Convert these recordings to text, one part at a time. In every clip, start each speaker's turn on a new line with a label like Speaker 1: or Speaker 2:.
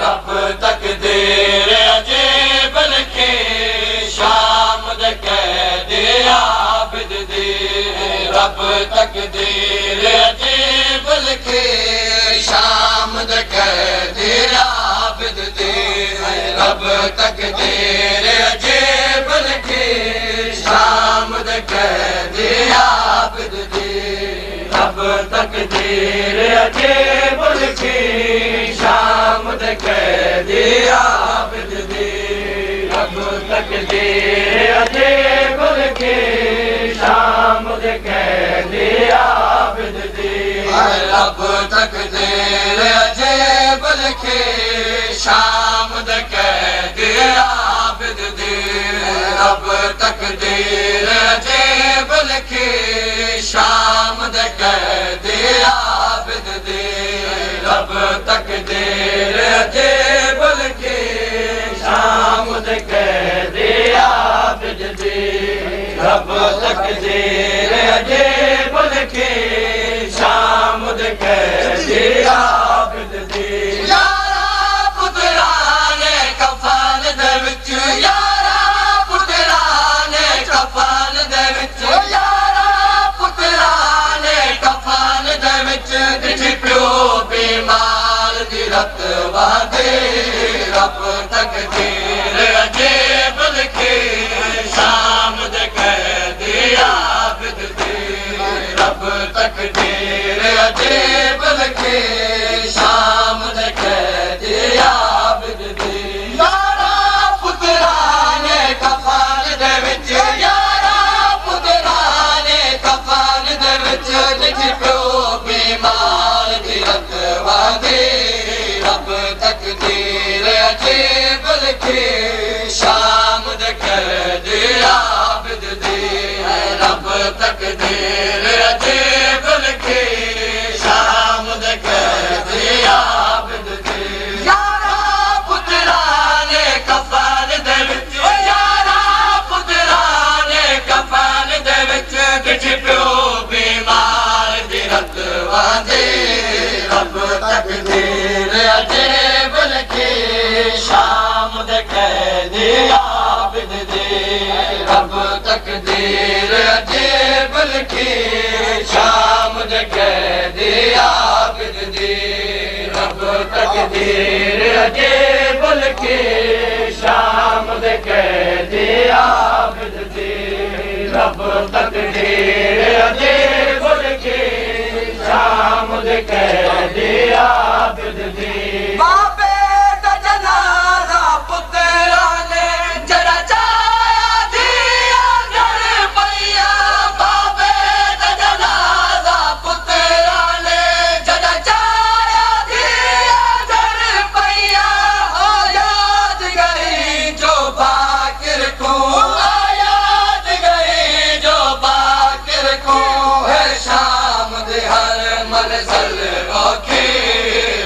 Speaker 1: रब तकदीर अजीब लिखे शाम दे कहदे आबिद दी रब तकदीर अजीब लिखे शाम दे कहदे आबिद दी रब तकदीर अजीब लिखे शाम दे कहदे आबिद दी रब तकदीर अजीब लिखे शाम दे कहदे आबिद दी रब तकदीर अजीब लिखे शाम दे कहदे आबिद दी रब तकदीर अजीब लिखे शाम दे कहदे आबिद दी रब तकदीर अजीब लिखे शाम दे कहदे आबिद दी रब तकदीर अजीब लिखे शाम दे कहदे आबिद दी रब तकदीर अजीब लिखे शाम दे कहदे आबिद दी यारा पुत्राने कफन दे विच यारा पुत्राने कफन दे विच यारा पुत्राने कफन दे विच प्यो बीमार दी रत वादे रब तकदीर अजीब लिखे शाम दे कहदे आबिद दी रब तकदीर अजीब लिखे शाम दे कहदे आबिद दी यारा पुत्राने कफन दे विच यारा पुत्राने कफन दे विच प्यो बीमार दी रत वादे रब तकदीर अजीब लिखे शाम दे कहदे आबिद दी रब तकदीर अजीब लिखे शाम दे कहदे आबिद दी यारा पुत्राने कफन दे विच यारा पुत्राने कफन दे विच प्यो बीमार दी रत वादे रब तकदीर अजीब लिखे शाम दे कहदे आबिद दी रब तकदीर अजीब लिखे शाम दे कहदे आबिद दी रब तकदीर अजीब लिखे शाम दे कहदे आबिद दी रब तकदीर अजीब लिखे शाम दे कहदे आबिद दी बाबे दा जनाजा पुत्रा ने जरा चाया दिया घर पैया बाबे दा जनाजा पुत्रा ने जरा चाया दिया घर पैया ओ याद गई जो बाकिर को याद गई जो बाकिर को है शाम दे हर मंज़िल रोके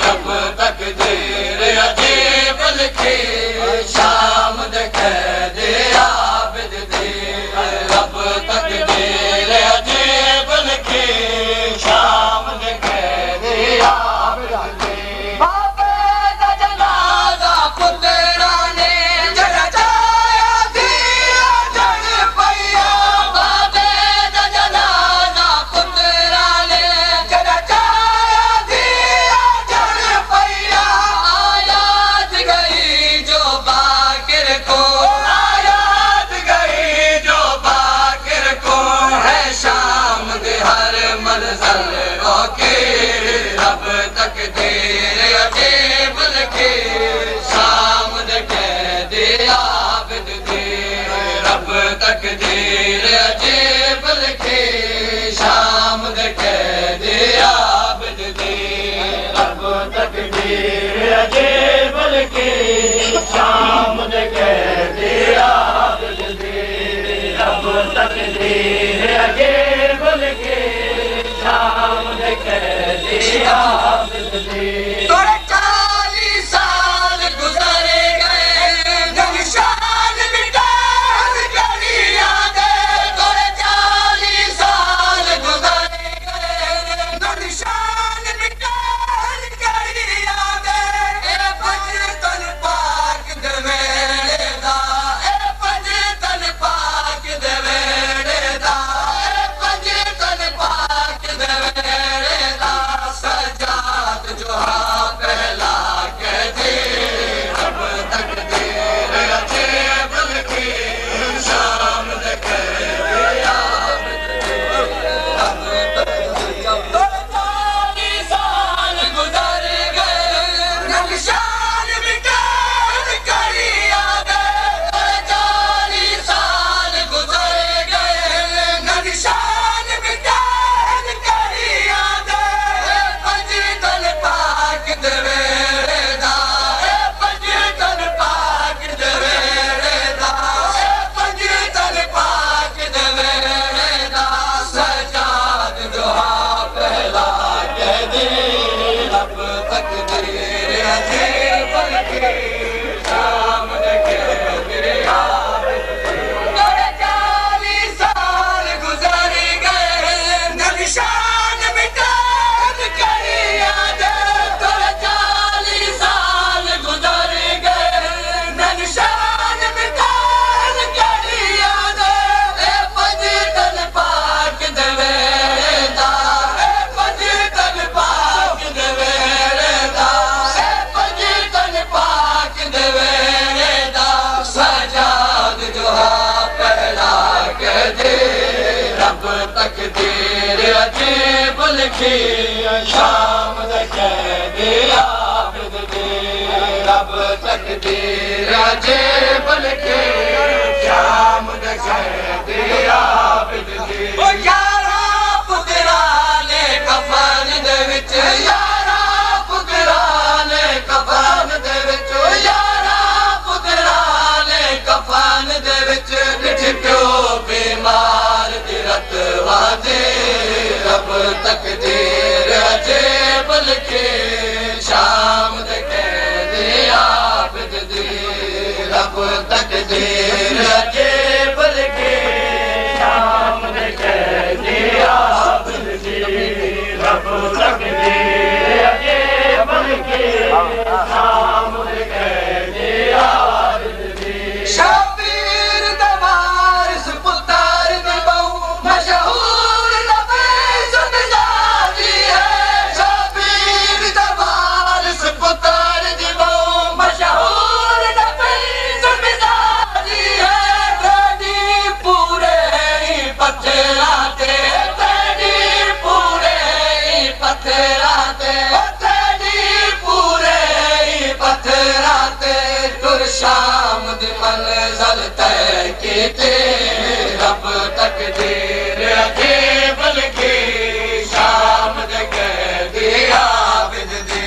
Speaker 1: रब तकदीर अजीब लिखे शाम दे कहदे आबिद दी रब तकदीर अजीब लिखे शाम दे कहदे आबिद दी बाबे दा जनाजा पुत्रा ने जरा चाया दिया घर पैया बाबे दा जनाजा पुत्रा ने जरा चाया दिया अजीब लिखी शाम दे कहदे आबिद दी रब तकदीर अजीब लिखी शाम दे कहदे आबिद दी ओ यारा पुत्रा ने कफन दे विच यारा पुत्रा ने कफन दे विच यारा पुत्रा ने कफन दे विच डिठ प्यो बीमार दी रत वादे रब तकदीर अजीब लिखी शाम दे कहदे आबिद दी रब तकदीर अजीब लिखी शाम दे कहदे आबिद दी रब तकदीर अजीब लिखी शाम दे कहदे आबिद दी शबीर दा वारिस पुत्तर दी बहु मशहूर नबी सुनजादी है शबीर दा वारिस पुत्तर दी बहु मशहूर नबी सुनजादी है तेरी पूरे ही पत्थरा ते तेरी पूरे ही पत्थरा ते तेरी पूरे ही पत्थरा ते तुर शाम दी मंज़िल तय कीती रब तकदीर अजीब लिखी शाम दे कहदे आबिद दी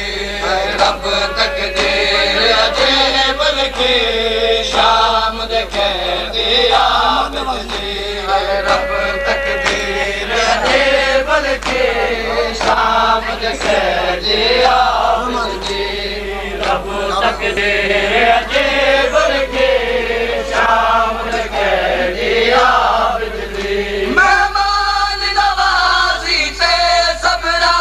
Speaker 1: रब तकदीर अजीब लिखी शाम दे कहदे आबिद दी रब तकदीर अजीब लिखी शाम दे कहदे आबिद दी रब तकदीर अजीब लिखी शाम दे कहदे आबिद दी मेहमान नवाज़ी ते सबरा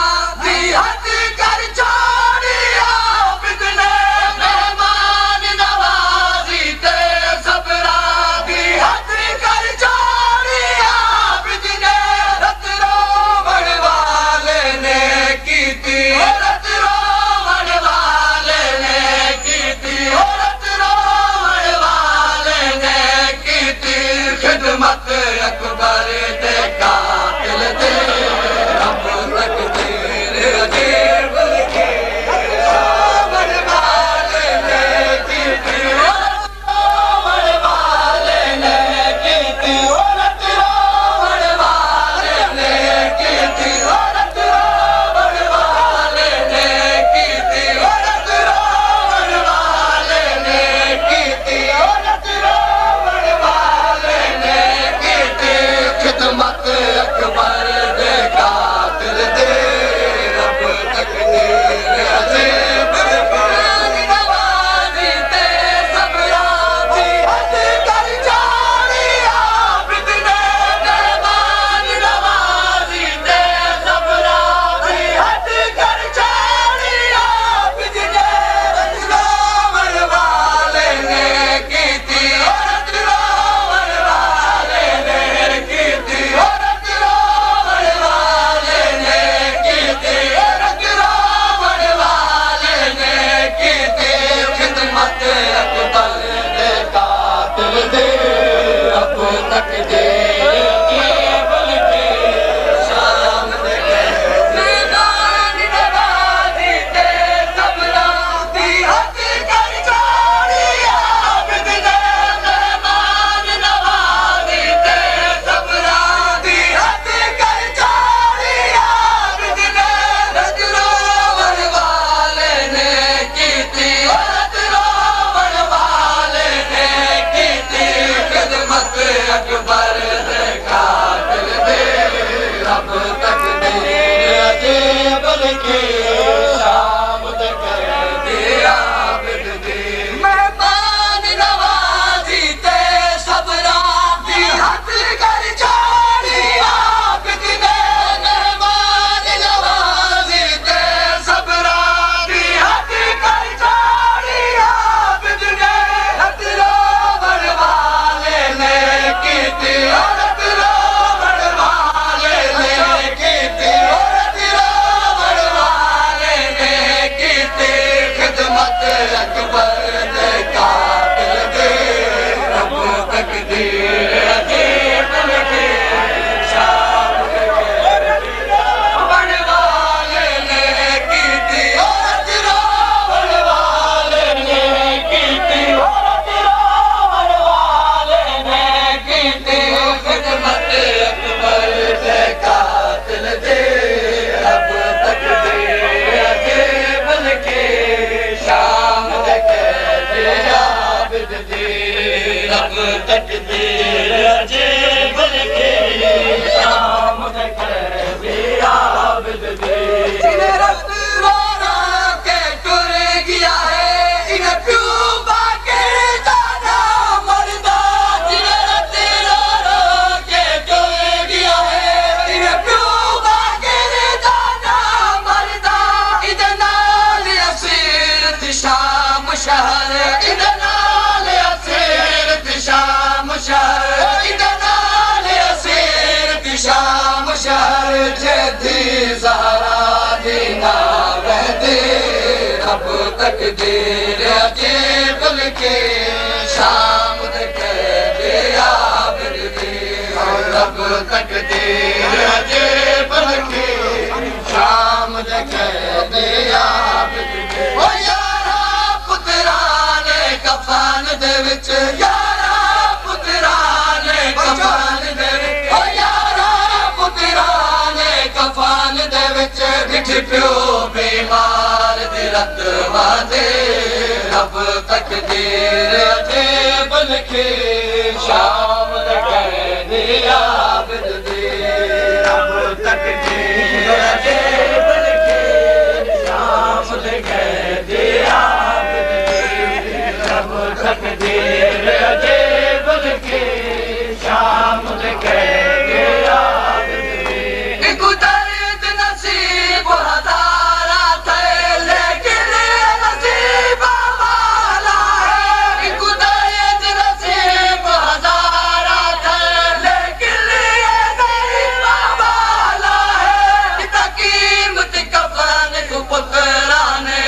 Speaker 1: दी हद कर छोड़ी आबिद ने मेहमान नवाज़ी ते सबरा दी हद कर छोड़ी आबिद ने रत रोवण वाले ने कीती रत रोवण वाले ने कीती रत रोवण तकदीर अजीब लिखे शाम दे आबिद दी रब तकदीर अजीब लिखे शाम दे आबिद दी ओ यारा पुत्रां ने कफन दे विच यारा पुत्रां ने कफन दे विच ओ यारा पुत्रां ने कफन दे विच बिठ पियो बीमार दे रतवा दे रब तकदीर अजीब लिखे शाम दे आबिद दी रब तकदीर अजीब लिखे शाम दे आबिद दी रब तकदीर अजीब लिखे शाम दे आबिद दी एक दर्द नसीब हजारा थे लेकिन नसीब वाला है एक दर्द नसीब हजारा थे लेकिन नसीब वाला है इतना कीमत कफन को पुत्राने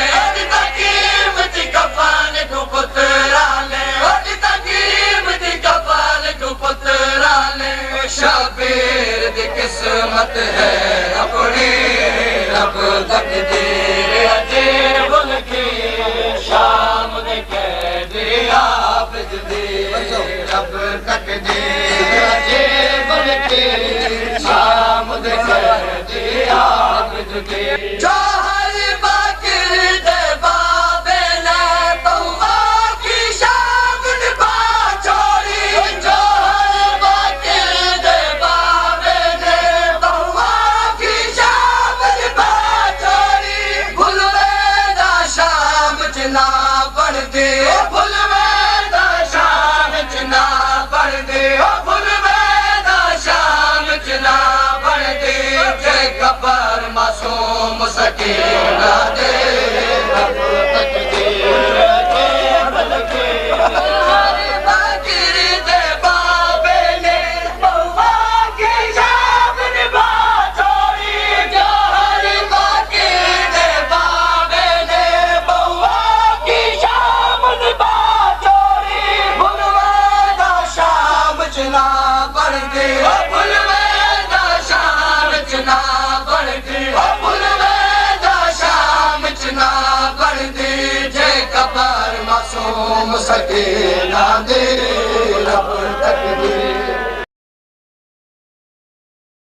Speaker 1: इतना कीमत कफन को पुत्राने इतना कीमत कफन को पुत्राने शबीर दी किस्मत है अपनी रब तकदीर अजीब लिखी शाम दे आबिद दी रब तकदीर अजीब लिखी शाम दे आबिद दी जो हर बाकिर दे बाबे ने तौबा की शाम निभा छोड़ी जो हर बाकिर दे बाबे ने तौबा की शाम निभा छोड़ी भुलवेदा शाम जना पढ़ दे भुलवेदा शाम जना पढ़ दे भुलवेदा शाम जना पढ़ दे जे कबर मासूम सके